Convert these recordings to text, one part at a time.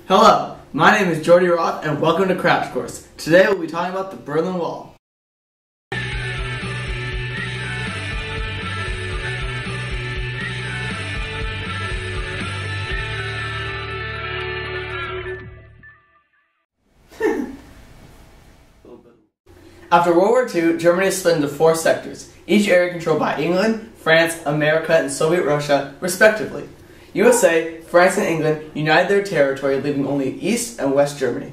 Hello, my name is Jordy Roth and welcome to Crash Course. Today we'll be talking about the Berlin Wall. After World War II, Germany is split into 4 sectors, each area controlled by England, France, America, and Soviet Russia, respectively. USA, France, and England united their territory, leaving only East and West Germany.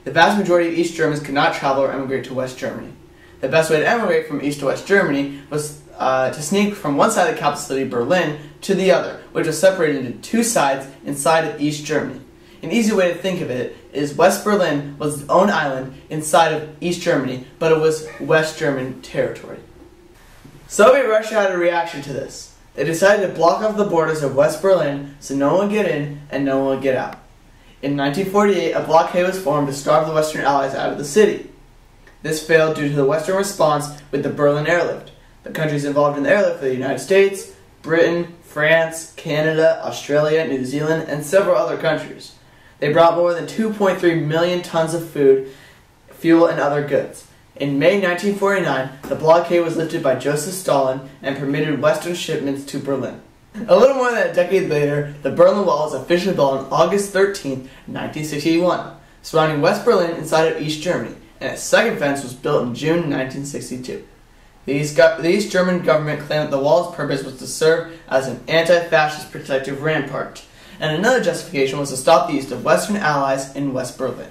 The vast majority of East Germans could not travel or emigrate to West Germany. The best way to emigrate from East to West Germany was to sneak from one side of the capital city, Berlin, to the other, which was separated into 2 sides inside of East Germany. An easy way to think of it is West Berlin was its own island inside of East Germany, but it was West German territory. Soviet Russia had a reaction to this. They decided to block off the borders of West Berlin so no one would get in and no one would get out. In 1948, a blockade was formed to starve the Western Allies out of the city. This failed due to the Western response with the Berlin airlift. The countries involved in the airlift were the United States, Britain, France, Canada, Australia, New Zealand, and several other countries. They brought more than 2.3 million tons of food, fuel, and other goods. In May 1949, the blockade was lifted by Joseph Stalin and permitted Western shipments to Berlin. A little more than a decade later, the Berlin Wall was officially built on August 13, 1961, surrounding West Berlin inside of East Germany, and a second fence was built in June 1962. The East German government claimed that the wall's purpose was to serve as an anti-fascist protective rampart, and another justification was to stop the use of Western allies in West Berlin.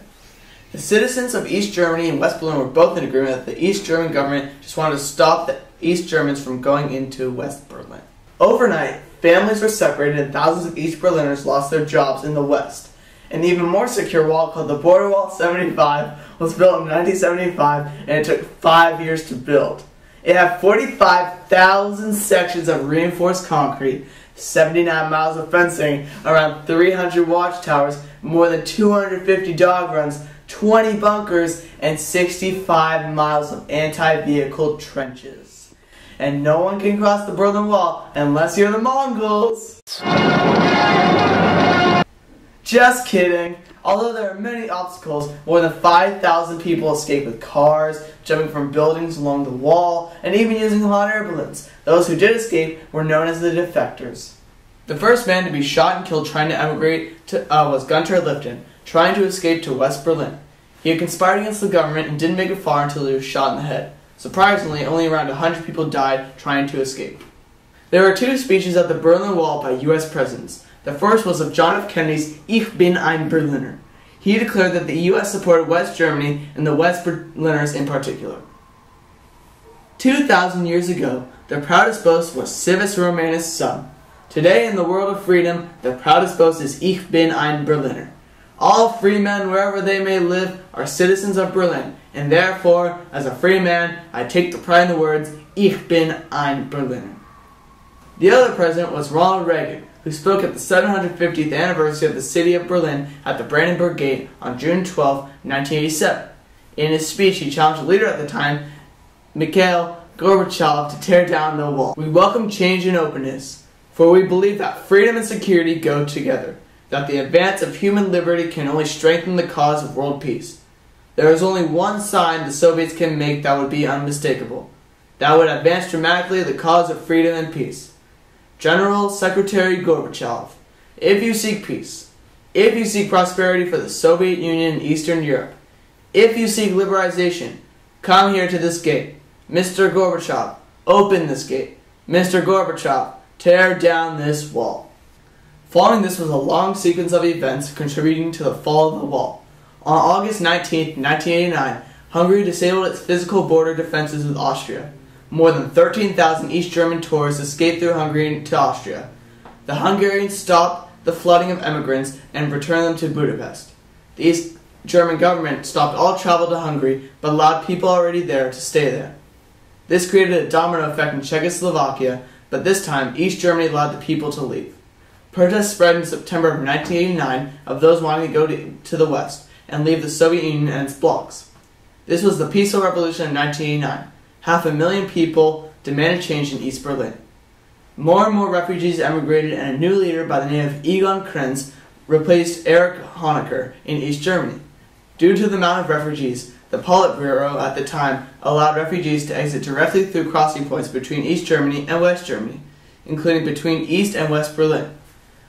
The citizens of East Germany and West Berlin were both in agreement that the East German government just wanted to stop the East Germans from going into West Berlin. Overnight, families were separated and thousands of East Berliners lost their jobs in the West. An even more secure wall called the Border Wall 75 was built in 1975 and it took 5 years to build. It had 45,000 sections of reinforced concrete, 79 miles of fencing, around 300 watchtowers, more than 250 dog runs, 20 bunkers, and 65 miles of anti-vehicle trenches. And no one can cross the Berlin Wall unless you're the Mongols. Just kidding. Although there are many obstacles, more than 5,000 people escaped with cars, jumping from buildings along the wall, and even using hot air balloons. Those who did escape were known as the Defectors. The first man to be shot and killed trying to emigrate was Gunter Lifton, trying to escape to West Berlin. He had conspired against the government and didn't make it far until he was shot in the head. Surprisingly, only around 100 people died trying to escape. There were 2 speeches at the Berlin Wall by U.S. presidents. The first was of John F. Kennedy's Ich bin ein Berliner. He declared that the U.S. supported West Germany and the West Berliners in particular. 2,000 years ago, the proudest boast was Civis Romanus Sum. Today, in the world of freedom, the proudest boast is Ich bin ein Berliner. All free men, wherever they may live, are citizens of Berlin, and therefore, as a free man, I take the pride in the words, Ich bin ein Berliner. The other president was Ronald Reagan, who spoke at the 750th anniversary of the city of Berlin at the Brandenburg Gate on June 12, 1987. In his speech, he challenged the leader at the time, Mikhail Gorbachev, to tear down the wall. We welcome change and openness, for we believe that freedom and security go together, that the advance of human liberty can only strengthen the cause of world peace. There is only one sign the Soviets can make that would be unmistakable, that would advance dramatically the cause of freedom and peace. General Secretary Gorbachev, if you seek peace, if you seek prosperity for the Soviet Union and Eastern Europe, if you seek liberalization, come here to this gate. Mr. Gorbachev, open this gate. Mr. Gorbachev, tear down this wall. Following this was a long sequence of events contributing to the fall of the wall. On August 19, 1989, Hungary disabled its physical border defenses with Austria. More than 13,000 East German tourists escaped through Hungary to Austria. The Hungarians stopped the flooding of immigrants and returned them to Budapest. The East German government stopped all travel to Hungary, but allowed people already there to stay there. This created a domino effect in Czechoslovakia, but this time East Germany allowed the people to leave. Protests spread in September of 1989 of those wanting to go to the West and leave the Soviet Union and its blocs. This was the peaceful revolution of 1989. 500,000 people demanded change in East Berlin. More and more refugees emigrated, and a new leader by the name of Egon Krenz replaced Erich Honecker in East Germany. Due to the amount of refugees, the Politburo at the time allowed refugees to exit directly through crossing points between East Germany and West Germany, including between East and West Berlin.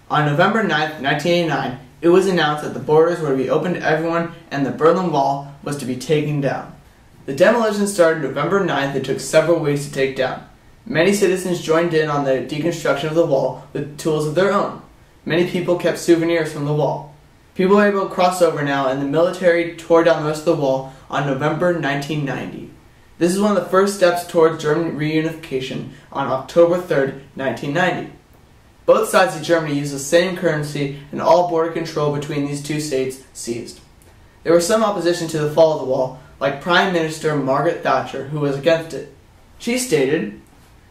On November 9, 1989, it was announced that the borders were to be open to everyone and the Berlin Wall was to be taken down. The demolition started November 9th and took several weeks to take down. Many citizens joined in on the deconstruction of the wall with tools of their own. Many people kept souvenirs from the wall. People were able to cross over now, and the military tore down the rest of the wall on November 1990. This is one of the first steps towards German reunification on October 3rd, 1990. Both sides of Germany used the same currency, and all border control between these two states ceased. There was some opposition to the fall of the wall, like Prime Minister Margaret Thatcher, who was against it. She stated,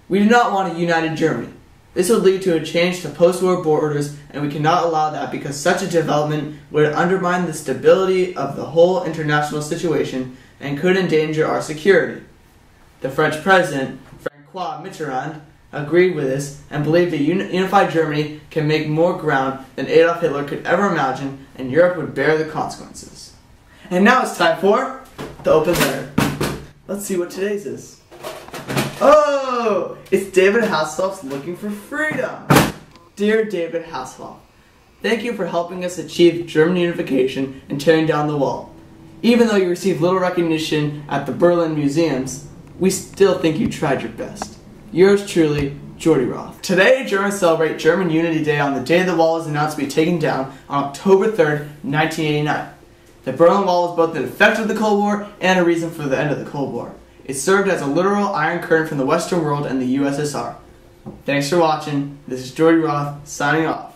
"We do not want a united Germany. This would lead to a change to post-war borders, and we cannot allow that because such a development would undermine the stability of the whole international situation and could endanger our security." The French president, François Mitterrand, agreed with this and believed a unified Germany can make more ground than Adolf Hitler could ever imagine, and Europe would bear the consequences. And now it's time for the open letter. Let's see what today's is. Oh! It's David Hasselhoff's Looking for Freedom. Dear David Hasselhoff, thank you for helping us achieve German unification and tearing down the wall. Even though you received little recognition at the Berlin museums, we still think you tried your best. Yours truly, Jordy Roth. Today, Germans celebrate German Unity Day on the day the wall was announced to be taken down on October 3rd, 1989. The Berlin Wall was both an effect of the Cold War and a reason for the end of the Cold War. It served as a literal iron curtain from the Western world and the USSR. Thanks for watching. This is Jordy Roth, signing off.